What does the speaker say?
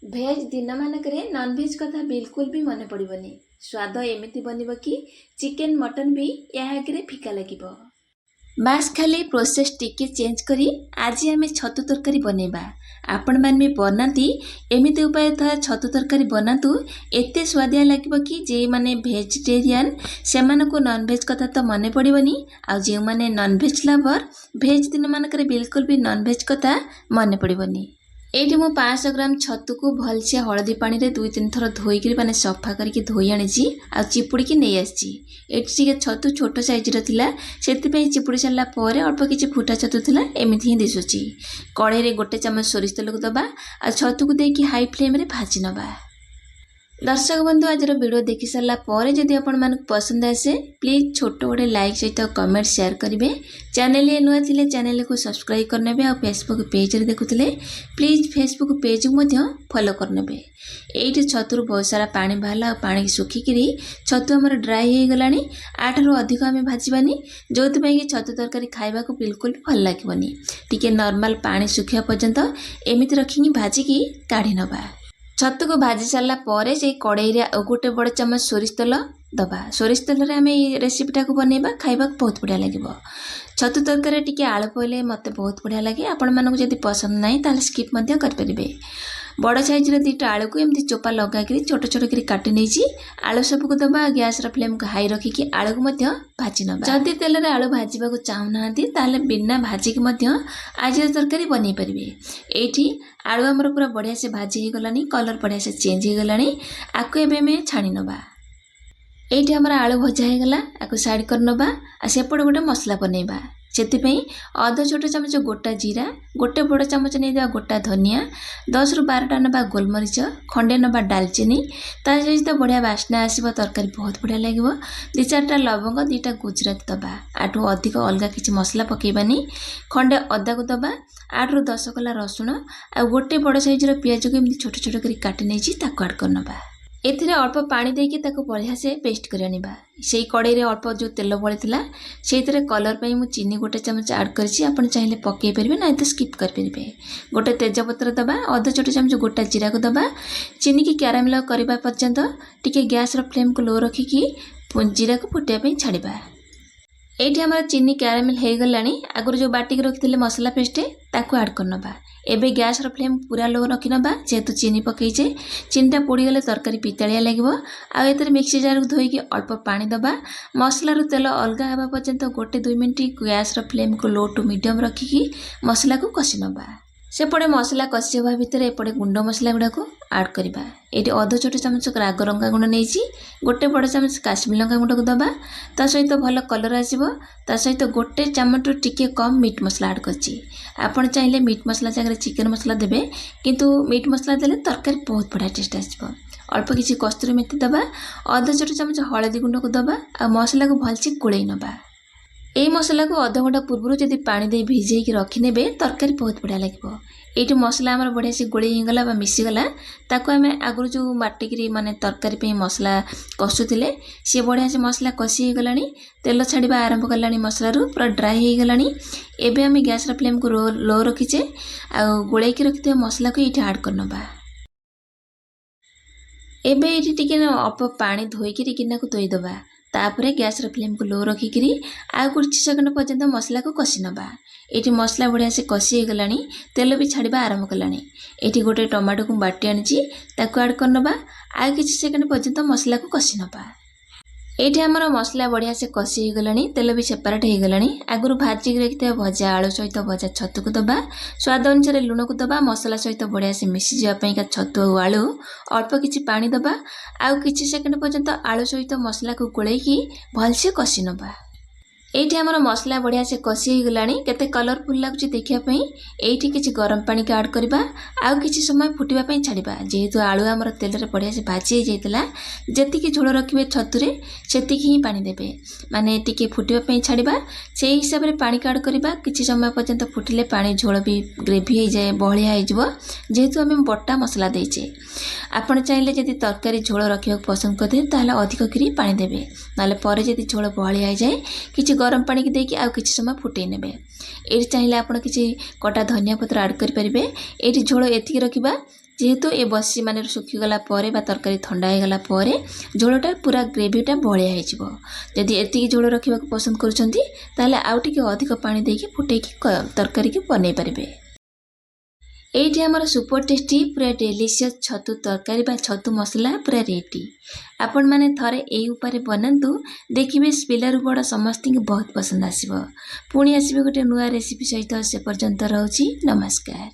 Veg ଦିନମାନଙ୍କରେ non veg କଥା ବିଲକୁଲ ବି ମନେ ପଡ଼ିବନି। ସ୍ୱାଦ ଏମିତି ବନିବ କି ଚିକେନ୍ ମଟନ୍ ବି ଏହା ଆଗରେ ଫିକା ଲାଗିବ। ବାସ୍ ଖାଲି ପ୍ରୋସେସ୍ ଟିକେ ଚେଞ୍ଜ କରି ଆଜି ଆମେ ଛତୁ ତରକାରୀ ବନେଇବା। ଆପଣମାନେ ବି ବନାନ୍ତି ଏମିତି ଉପାୟ ଥରେ ଛତୁ ତରକାରୀ ବନାନ୍ତୁ, ଏତେ ସ୍ୱାଦିଆ ଲାଗିବ କି ଯେଉଁମାନେ ଭେଜିଟେରିଆନ୍ ସେମାନଙ୍କୁ ନନ୍ଭେଜ୍ କଥା ତ ମନେ ପଡ଼ିବନି, ଆଉ ଯେଉଁମାନେ ନନ୍ଭେଜ୍ ଲଭର୍ ଭେଜ୍ ଦିନମାନଙ୍କରେ ବିଲକୁଲ ବି ନନ୍ଭେଜ୍ କଥା ମନେ ପଡ଼ିବନି। ଏଇଠି ମୁଁ 500 ଗ୍ରାମ ଛତୁକୁ ଭଲସେ ହଳଦୀ ପାଣିରେ 2-3 ଥର ଧୋଇକିରି ମାନେ ସଫା କରିକି ଧୋଇ ଆଣିଛି ଆଉ ଚିପୁଡ଼ିକି ନେଇ ଆସିଛି। ଏଠି ଟିକେ ଛତୁ ଛୋଟ ସାଇଜ୍ର ଥିଲା, ସେଥିପାଇଁ ଚିପୁଡ଼ି ସାରିଲା ପରେ ଅଳ୍ପ କିଛି ଫୁଟା ଛତୁ ଥିଲା, ଏମିତି ହିଁ ଦିଶୁଛି। କଢ଼େଇରେ 1 ଚାମଚ ସୋରିଷ ତେଲକୁ ଦେବା ଆଉ ଛତୁକୁ ଦେଇକି ହାଇ ଫ୍ଲେମ୍ରେ ଭାଜି ନେବା। ଦର୍ଶକ ବନ୍ଧୁ, ଆଜିର ଭିଡ଼ିଓ ଦେଖି ସାରିଲା ପରେ ଯଦି ଆପଣମାନଙ୍କୁ ପସନ୍ଦ ଆସେ ପ୍ଲିଜ୍ ଛୋଟ ଗୋଟେ ଲାଇକ୍ ସହିତ କମେଣ୍ଟ ସେୟାର କରିବେ। ଚ୍ୟାନେଲରେ ନୂଆ ଥିଲେ ଚ୍ୟାନେଲକୁ ସବସ୍କ୍ରାଇବ୍ କରିନେବେ ଆଉ ଫେସବୁକ୍ ପେଜ୍ରେ ଦେଖୁଥିଲେ ପ୍ଲିଜ୍ ଫେସବୁକ୍ ପେଜ୍କୁ ମଧ୍ୟ ଫଲୋ କରିନେବେ। ଏଇଠି ଛତୁରୁ ବହୁତ ସାରା ପାଣି ବାହାରିଲା ଆଉ ପାଣି ଶୁଖିକିରି ଛତୁ ଆମର ଡ୍ରାଏ ହେଇଗଲାଣି। ଆଠାରୁ ଅଧିକ ଆମେ ଭାଜିବାନି, ଯେଉଁଥିପାଇଁ କି ଛତୁ ତରକାରୀ ଖାଇବାକୁ ବିଲକୁଲ ଭଲ ଲାଗିବନି। ଟିକେ ନର୍ମାଲ ପାଣି ଶୁଖିବା ପର୍ଯ୍ୟନ୍ତ ଏମିତି ରଖିକି ଭାଜିକି କାଢ଼ି ନେବା। ଛତୁକୁ ଭାଜି ସାରିଲା ପରେ ସେଇ କଡ଼େଇରେ ଆଉ 1 ବଡ଼ ଚାମଚ ସୋରିଷ ତେଲ ଦେବା। ସୋରିଷ ତେଲରେ ଆମେ ଏଇ ରେସିପିଟାକୁ ବନେଇବା, ଖାଇବାକୁ ବହୁତ ବଢ଼ିଆ ଲାଗିବ। ଛତୁ ତରକାରୀରେ ଟିକେ ଆଳୁ ପଇଲେ ମୋତେ ବହୁତ ବଢ଼ିଆ ଲାଗେ। ଆପଣମାନଙ୍କୁ ଯଦି ପସନ୍ଦ ନାହିଁ ତାହେଲେ ସ୍କିପ୍ ମଧ୍ୟ କରିପାରିବେ। ବଡ଼ ସାଇଜ୍ର 2ଟା ଆଳୁକୁ ଏମିତି ଚୋପା ଲଗାଇକିରି ଛୋଟ ଛୋଟ କରି କାଟି ନେଇଛି। ଆଳୁ ସବୁକୁ ଦେବା, ଗ୍ୟାସ୍ର ଫ୍ଲେମ୍କୁ ହାଇ ରଖିକି ଆଳୁକୁ ମଧ୍ୟ ଭାଜି ନେବା। ଯଦି ତେଲରେ ଆଳୁ ଭାଜିବାକୁ ଚାହୁଁନାହାନ୍ତି ତାହେଲେ ବିନା ଭାଜିକି ମଧ୍ୟ ଆଜିର ତରକାରୀ ବନେଇ ପାରିବେ। ଏଇଠି ଆଳୁ ଆମର ପୁରା ବଢ଼ିଆ ସେ ଭାଜି ହେଇଗଲାଣି, କଲର୍ ବଢ଼ିଆ ସେ ଚେଞ୍ଜ ହେଇଗଲାଣି। ଆକୁ ଏବେ ଆମେ ଛାଣି ନେବା। ଏଇଠି ଆମର ଆଳୁ ଭଜା ହେଇଗଲା, ଆକୁ ସାଇଡ଼୍ କରିନେବା ଆଉ ସେପଟେ ଗୋଟେ ମସଲା ବନେଇବା। ସେଥିପାଇଁ ଅଧ ଛୋଟ ଚାମଚ ଗୋଟା ଜିରା, 1 ବଡ଼ ଚାମଚ ନେଇଦେବା ଗୋଟା ଧନିଆ, 10ରୁ 12ଟା ନେବା ଗୋଲମରିଚ, ଖଣ୍ଡେ ନେବା ଡାଲଚିନି। ତା ସହିତ ବଢ଼ିଆ ବାସ୍ନା ଆସିବ, ତରକାରୀ ବହୁତ ବଢ଼ିଆ ଲାଗିବ। 2-4ଟା ଲବଙ୍ଗ, 2ଟା ଗୁଜୁରାତି ଦେବା। ଆଠୁ ଅଧିକ ଅଲଗା କିଛି ମସଲା ପକାଇବାନି। ଖଣ୍ଡେ ଅଦାକୁ ଦେବା, 8ରୁ 10 କଲା ରସୁଣ ଆଉ 1 ବଡ଼ ସାଇଜ୍ର ପିଆଜକୁ ଏମିତି ଛୋଟ ଛୋଟ କରି କାଟି ନେଇଛି, ତାକୁ ଆଡ଼୍ କରିନେବା। ଏଥିରେ ଅଳ୍ପ ପାଣି ଦେଇକି ତାକୁ ବଢ଼ିଆ ସେ ପେଷ୍ଟ କରି ଆଣିବା। ସେଇ କଡ଼େଇରେ ଅଳ୍ପ ଯେଉଁ ତେଲ ବଳିଥିଲା ସେଇଥିରେ କଲର୍ ପାଇଁ ମୁଁ ଚିନି 1 ଚାମଚ ଆଡ଼୍ କରିଛି। ଆପଣ ଚାହିଁଲେ ପକାଇ ପାରିବେ, ନାହିଁ ତ ସ୍କିପ୍ କରିପାରିବେ। 1 ତେଜପତ୍ର ଦେବା, ଅଧ ଛୋଟ ଚାମଚ ଗୋଟା ଜିରାକୁ ଦେବା। ଚିନିକି କ୍ୟାରାମେଲ କରିବା ପର୍ଯ୍ୟନ୍ତ ଟିକେ ଗ୍ୟାସ୍ର ଫ୍ଲେମ୍କୁ ଲୋ ରଖିକି ଜିରାକୁ ଫୁଟିବା ପାଇଁ ଛାଡ଼ିବା। ଏଇଠି ଆମର ଚିନି କ୍ୟାରାମେଲ ହେଇଗଲାଣି। ଆଗରୁ ଯେଉଁ ବାଟିକି ରଖିଥିଲେ ମସଲା ପେଷ୍ଟ ତାକୁ ଆଡ଼୍ କରିନେବା। ଏବେ ଗ୍ୟାସ୍ର ଫ୍ଲେମ୍ ପୁରା ଲୋ ରଖିନେବା, ଯେହେତୁ ଚିନି ପକାଇଛେ। ଚିନିଟା ପୋଡ଼ିଗଲେ ତରକାରୀ ପିତାଳିଆ ଲାଗିବ। ଆଉ ଏଥିରେ ମିକ୍ସି ଜାର୍କୁ ଧୋଇକି ଅଳ୍ପ ପାଣି ଦେବା। ମସଲାରୁ ତେଲ ଅଲଗା ହେବା ପର୍ଯ୍ୟନ୍ତ 1-2 ମିନିଟ୍ ଗ୍ୟାସ୍ର ଫ୍ଲେମ୍କୁ ଲୋ ଟୁ ମିଡ଼ିୟମ୍ ରଖିକି ମସଲାକୁ କଷି ନେବା। ସେପଟେ ମସଲା କଷି ହେବା ଭିତରେ ଏପଟେ ଗୁଣ୍ଡ ମସଲା ଗୁଡ଼ାକୁ ଆଡ଼୍ କରିବା। ଏଇଠି ଅଧ ଛୋଟ ଚାମଚ ରାଗ ଲଙ୍କା ଗୁଣ୍ଡ ନେଇଛି, 1 ବଡ଼ ଚାମଚ କାଶ୍ମୀର ଲଙ୍କା ଗୁଣ୍ଡକୁ ଦେବା। ତା ସହିତ ଭଲ କଲର୍ ଆସିବ। ତା ସହିତ 1 ଚାମଚରୁ ଟିକେ କମ୍ ମିଟ୍ ମସଲା ଆଡ଼୍ କରିଛି। ଆପଣ ଚାହିଁଲେ ମିଟ୍ ମସଲା ଜାଗାରେ ଚିକେନ୍ ମସଲା ଦେବେ, କିନ୍ତୁ ମିଟ୍ ମସଲା ଦେଲେ ତରକାରୀ ବହୁତ ବଢ଼ିଆ ଟେଷ୍ଟ ଆସିବ। ଅଳ୍ପ କିଛି କସ୍ତୁରୀ ମେଥି ଦେବା, ଅଧ ଛୋଟ ଚାମଚ ହଳଦୀ ଗୁଣ୍ଡକୁ ଦେବା ଆଉ ମସଲାକୁ ଭଲସେ ଗୋଳେଇ ନେବା। এই ମସଲାକୁ ଅଧଘଣ୍ଟା ପୂର୍ବରୁ ଯଦି ପାଣି ଦେଇ ଭିଜେଇକି ରଖିନେବେ ତରକାରୀ ବହୁତ ବଢ଼ିଆ ଲାଗିବ। ଏଇଠି ମସଲା ଆମର ବଢ଼ିଆ ସେ ଗୋଳେଇ ହେଇଗଲା ବା ମିଶିଗଲା। ତାକୁ ଆମେ ଆଗରୁ ଯେଉଁ ବାଟିକିରି ମାନେ ତରକାରୀ ପାଇଁ ମସଲା କଷୁଥିଲେ ସିଏ ବଢ଼ିଆ ସେ ମସଲା କଷି ହେଇଗଲାଣି। ତେଲ ଛାଡ଼ିବା ଆରମ୍ଭ କଲାଣି, ମସଲାରୁ ପୁରା ଡ୍ରାଏ ହେଇଗଲାଣି। ଏବେ ଆମେ ଗ୍ୟାସ୍ର ଫ୍ଲେମ୍କୁ ଲୋ ରଖିଛେ ଆଉ ଗୋଳେଇକି ରଖିଥିବା ମସଲାକୁ ଏଇଠି ଆଡ଼୍ କରିନେବା। ଏବେ ଏଇଠି ଟିକେ ଅଳ୍ପ ପାଣି ଧୋଇକିରି ଗିନାକୁ ଧୋଇଦେବା। ତାପରେ ଗ୍ୟାସ୍ର ଫ୍ଲେମ୍କୁ ଲୋ ରଖିକିରି ଆଉ କିଛି ସେକେଣ୍ଡ ପର୍ଯ୍ୟନ୍ତ ମସଲାକୁ କଷି ନେବା। ଏଇଠି ମସଲା ବଢ଼ିଆ ସେ କଷି ହେଇଗଲାଣି, ତେଲ ବି ଛାଡ଼ିବା ଆରମ୍ଭ କଲାଣି। ଏଇଠି 1 ଟମାଟୋକୁ ବାଟି ଆଣିଛି, ତାକୁ ଆଡ଼୍ କରିନେବା। ଆଉ କିଛି ସେକେଣ୍ଡ ପର୍ଯ୍ୟନ୍ତ ମସଲାକୁ କଷି ନେବା। ଏଇଠି ଆମର ମସଲା ବଢ଼ିଆ ସେ କଷି ହେଇଗଲାଣି, ତେଲ ବି ସେପାରେଟ୍ ହେଇଗଲାଣି। ଆଗରୁ ଭାଜିକି ରଖିଥିବା ଭଜା ଆଳୁ ସହିତ ଭଜା ଛତୁକୁ ଦେବା। ସ୍ୱାଦ ଅନୁସାରେ ଲୁଣକୁ ଦେବା। ମସଲା ସହିତ ବଢ଼ିଆ ସେ ମିଶିଯିବା ପାଇଁକା ଛତୁ ଆଉ ଆଳୁ ଅଳ୍ପ କିଛି ପାଣି ଦେବା। ଆଉ କିଛି ସେକେଣ୍ଡ ପର୍ଯ୍ୟନ୍ତ ଆଳୁ ସହିତ ମସଲାକୁ ଗୋଳେଇକି ଭଲସେ କଷି ନେବା। ଏଇଠି ଆମର ମସଲା ବଢ଼ିଆ ସେ କଷି ହେଇଗଲାଣି, କେତେ କଲରଫୁଲ୍ ଲାଗୁଛି ଦେଖିବା ପାଇଁ। ଏଇଠି କିଛି ଗରମ ପାଣିକୁ ଆଡ଼୍ କରିବା, ଆଉ କିଛି ସମୟ ଫୁଟିବା ପାଇଁ ଛାଡ଼ିବା। ଯେହେତୁ ଆଳୁ ଆମର ତେଲରେ ବଢ଼ିଆ ସେ ଭାଜି ହେଇଯାଇଥିଲା, ଯେତିକି ଝୋଳ ରଖିବେ ଛତୁରେ ସେତିକି ହିଁ ପାଣି ଦେବେ, ମାନେ ଟିକେ ଫୁଟିବା ପାଇଁ ଛାଡ଼ିବା। ସେଇ ହିସାବରେ ପାଣିକୁ ଆଡ଼୍ କରିବା। କିଛି ସମୟ ପର୍ଯ୍ୟନ୍ତ ଫୁଟିଲେ ପାଣି ଝୋଳ ବି ଗ୍ରେଭି ହେଇଯାଏ, ବହଳିଆ ହେଇଯିବ, ଯେହେତୁ ଆମେ ବଟା ମସଲା ଦେଇଛେ। ଆପଣ ଚାହିଁଲେ ଯଦି ତରକାରୀ ଝୋଳ ରଖିବାକୁ ପସନ୍ଦ କରିବେ ତାହେଲେ ଅଧିକ କରି ପାଣି ଦେବେ, ନହେଲେ ପରେ ଯଦି ଝୋଳ ବହଳିଆ ହେଇଯାଏ କିଛି ଗରମ ପାଣିକି ଦେଇକି ଆଉ କିଛି ସମୟ ଫୁଟେଇ ନେବେ। ଏଇଠି ଚାହିଁଲେ ଆପଣ କିଛି କଟା ଧନିଆ ପତ୍ର ଆଡ଼୍ କରିପାରିବେ। ଏଇଠି ଝୋଳ ଏତିକି ରଖିବା। जेहेतु ए बसी माने सुखीगला परे बा तरकारी ठंडा होगला परे झोलटा पूरा ग्रेवीटा बलिया होइजिवो। जदि एतिकी झोल रखा पसंद करुछंती ताले आउ टिके अधिक पानी देके फुटेकी तरकारी की बनै परिबे। एइठी हमर सुपर टेस्टी पूरा डेलीशियस छतु तरकारी बा छतु मसला पूरा रेडी। आपण माने थरे एई ऊपर बनांतु देखिबे पिलारु बड़ समस्ती बहुत पसंद आसीबो। पुणी आसीबे गोटे नुआ रेसिपी सहित से पर्यंत रहउची नमस्कार।